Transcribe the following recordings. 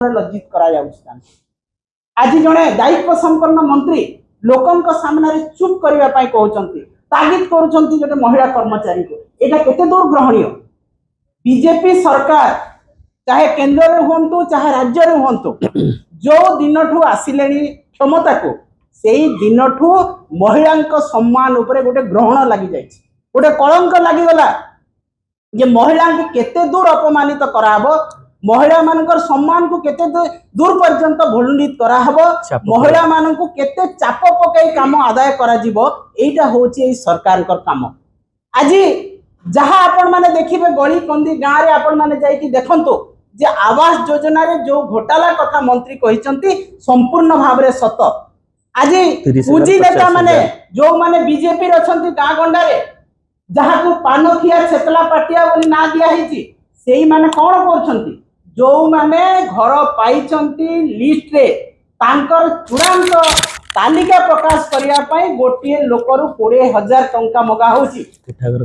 लज्जित करा आज जड़े दायित्व संपन्न मंत्री लोकों सामने चुप करने कहते तागिद कर महिला कर्मचारी को यहाँ केते दूर ग्रहणीय। बीजेपी सरकार चाहे केंद्र में हूँ चाहे राज्य में हूँ जो दिन ठू आसिले क्षमता को से दिन ठू महिला सम्मान उपरे गोटे ग्रहण लगी जाए गोटे कलंक लगिगला जे महिला को केते दूर अपमानित कराहबो महिला मानकर सम्मान को केते दूर पर्यंत भुलुंडित कराहबो महिला मान को केते चाप पकई काम आदाय करा जीवो एटा होची ए सरकार कर काम। आज जहाँ आपण माने देखिबे गली कंदी गाँव रे आपण माने जाई कि देखंतो जे आवास योजना रे जो घोटाला कथा मंत्री कहिसंती संपूर्ण भाव रे सत। आज पूंजी नेता माने जो माने बीजेपी रे अछंती गाँ गंडा रे जहाँ को पानखिया छेतला पाटिया बोली ना दिया हिची सेही माने कोन करछंती जो माने घर पाइछंती लिस्ट रे तांकर चूड़ांत तालिका प्रकाश करिया पई गोटिए लोकरु 20,000 टंका मगा होची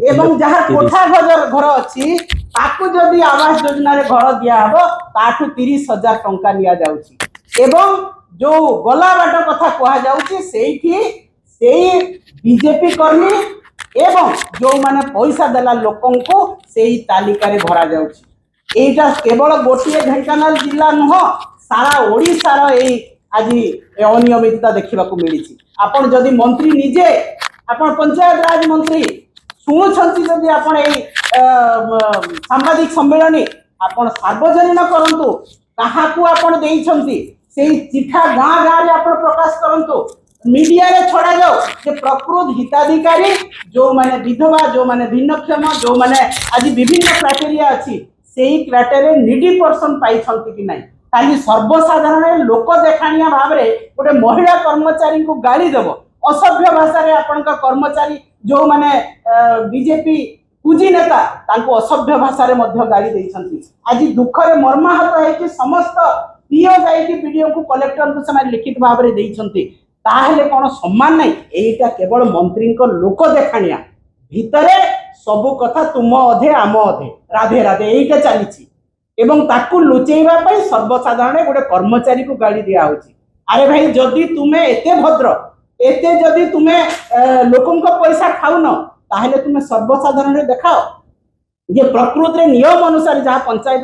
एवं जहाँ कोठा घर अछि ताकू जदी आवास योजना रे घर दिया हबो ताठू 30,000 टंका निया जाउची एवं जो गला बाट कथा कहा जाउची सेही बीजेपी कर्मी एवं जो माने पैसा देला लोकों को सेही तालिका रे भरा जाउची। एटा केवल गोटे ढेंकानाल जिला नुह सारा ओडिशार ए आज अनियमितता देखा मिली। आपण जदि मंत्री निजे आपण पंचायत राज मंत्री शुणुछंती जदि आपण ए सांबादिक सम्मेलन आपण सार्वजनीन करंतु काहाकू आपण देइछंती सेही चिठा गाँ गाँ रे आपण प्रकाश करंतु मीडिया रे छड़ा जाओ जे प्रकृत हिताधिकारी जो माने विधवा जो माने भिन्नक्षम जो माने आज विभिन्न क्राइटेरिया अछि सेही क्राइटेरिया नीडी पर्सन पाइछंती कि नाही खाली सर्वसाधारण लोक देखाणिया भाव रे गोटे महिला कर्मचारी को गाली देव असभ्य भाषा रे आपनका कर्मचारी जो माने बीजेपी पूंजी नेता तांको असभ्य भाषा रे मध्य गाली देइछंती। आज दुख रे मर्माहत है कि समस्त पीओ जाई कि वीडियो को कलेक्टर को समय लिखित भाव रे देइछंती ताहले कोन सम्मान नहीं एटा केवल मंत्री को लोक देखाणिया भितरे सबु कथा तुम अधे आम अधे राधे राधे एटा चली एवं ताकू लुचेइबा पई सर्वसाधारण गोटे कर्मचारी को गाड़ी दिया होची। अरे भाई जदि तुमे एते भद्र एते जदि तुमे लोकों को पैसा खाउन ताहले तुमे सर्वसाधारण देखाओ जे प्रकृत रे नियम अनुसार जहाँ पंचायत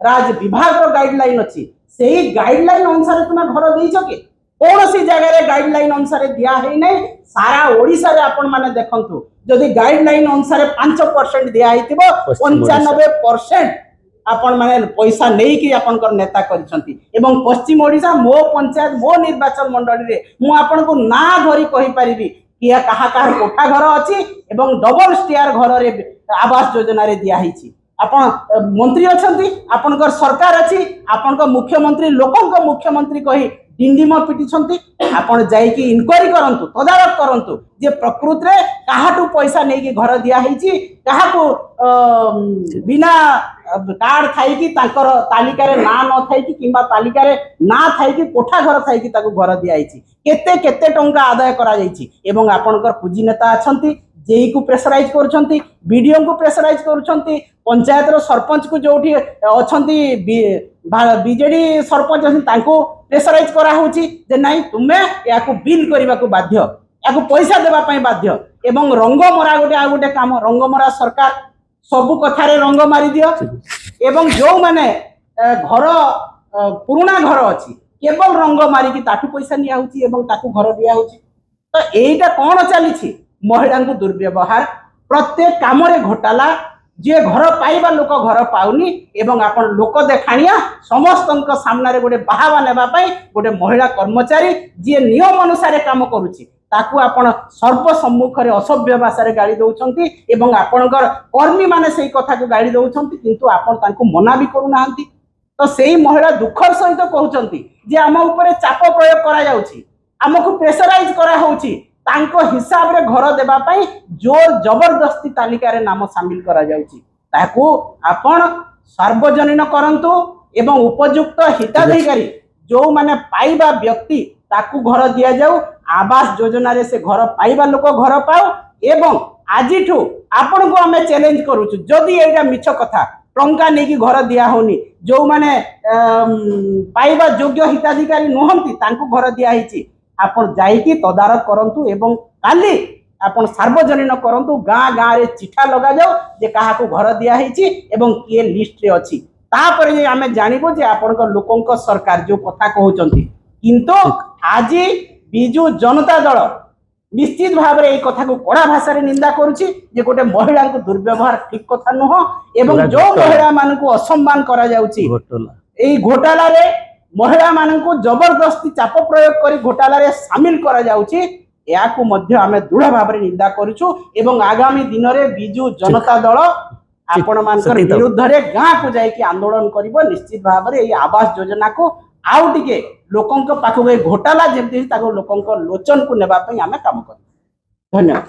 राज विभाग रो गाइडलाइन अछि सेही गाइडलाइन अनुसार तुमे घर देइछो कि कौन सी जगह गाइडलाइन अनुसार दिया है नहीं सारा ओडिशा रे आपण माने देखंतु जदि गाइडलाइन अनुसार 5% दिया हितिबो 95% आपण माने पैसा नहीं कि आपण कर नेता करिसंती एवं पश्चिम ओडिशा मो पंचायत मो निर्वाचन मंडली रे मु आपण को ना धरी कहि परिबी कि कहा कहा कोठा घर अछि एवं डबल स्टेयर घर रे आवास योजना रे दिया हिची आपण मंत्री अछंती आपण कर सरकार अछि आपण को मुख्यमंत्री लोकों को मुख्यमंत्री कहि डिंडिम पिटिछंती आपण जाई कि इंक्वायरी करंतु तदारक करंतु जे प्रकृत रे काहाटू पैसा नै कि घर दिया हिची काहाकू बिना कार्ड थाई कि तांकर तालिका रे ना न थाई कि किबा तालिका रे ना थाई कि कोठा घर थाई कि ताकू घर दिया हिची केते केते टंका आदाय करा जाईची एवं आपनकर पूंजी नेता अछंती जेई को प्रेशराइज करछंती बीडीओ को प्रेशराइज करछंती पंचायत रो सरपंच को जोठी अछंती बीजेडी सरपंच अछंती तांको प्रेशराइज करा होची जे नाही तुमे याकू बिल करबा को बाध्य याकू पैसा देबा पई बाध्य एवं रंग मरा गोटे आ गोटे काम रंग मरा सरकार सबु कथा रे रंग मारी दियो एवं जो माने घर पुराना घर अछि केवल रंग मारी कि ताठू पैसा निया होची एवं ताकू घर दिया होची। तो एटा कोन चली छी महिला को दुर्व्यवहार प्रत्येक काम रे घोटाला जे घर पाइबा लोक घर पाउनी एवं आपण लोक देखाणिया समस्त सामना रे गोटे बाहावा नेबा पई गोटे महिला कर्मचारी जे नियम अनुसार काम करूची ताकू आपण सर्व सम्मुख रे असभ्य भाषा रे गाली दउछंती एवं आपणकर कर्मी माने सेही कथा को गाली दउछंती किंतु आपण तांको मना भी करू नाहंती। तो सेही महिला दुखर सहित कहउछंती जे आम ऊपर चाप प्रयोग करा जाउची हमकु प्रेशराइज करा होउची तांको हिसाब रे घर देबा पई जोर जबरदस्ती तालिका रे नाम शामिल करा जाउची ताकू आपण सार्वजनीन करंतु एवं उपयुक्त हिताधिकारी जो माने पाइबा व्यक्ति ताकू घर दिया जाऊ आवास योजना रे से घर पाइबा लोक घर पाओ एवं आजिठू आपण को हमें चैलेंज करूछु जदि एटा मिछ कथा टंका नहीं घर दिया होनी जो माने पाइबा योग्य हिताधिकारी नुहंती तांको घर दिया हिची आपण जाईकी तदारक करंतु एवं काली आपण सार्वजनीन करंतु गाँ गाँ रे चिठा लगा जाओ जे काहाको घर दिया हिची एवं किए लिस्ट रे अछि तापर जे आमे जानिबो जे आपनक लोकंक सरकार जो कथा कहउचंती किंतु आज बिजु जनता दल निश्चित भाव में कथा को कड़ा भाषा रे निंदा करुछि जे गोटे महिला को दुर्व्यवहार ठीक कथा नुह एवं जो महिला मान को असम्मान करा जाउछि एई घोटाला रे महिला मान को जबरदस्ती चाप प्रयोग करी घोटाला रे शामिल करा जाउछि याकू मध्य आमे दृढ़ भाव में निंदा करुछु एवं आगामी दिन रे बिजु जनता दल आपण मानकर विरुद्ध रे गाँ को जाइके आंदोलन करिवो निश्चित भाव में एई आवास योजना को आउ टिके लोकंक पाखो घोटाला जेमती ताको लोकंक लोचन को नेबा पई आमे काम करू। धन्यवाद।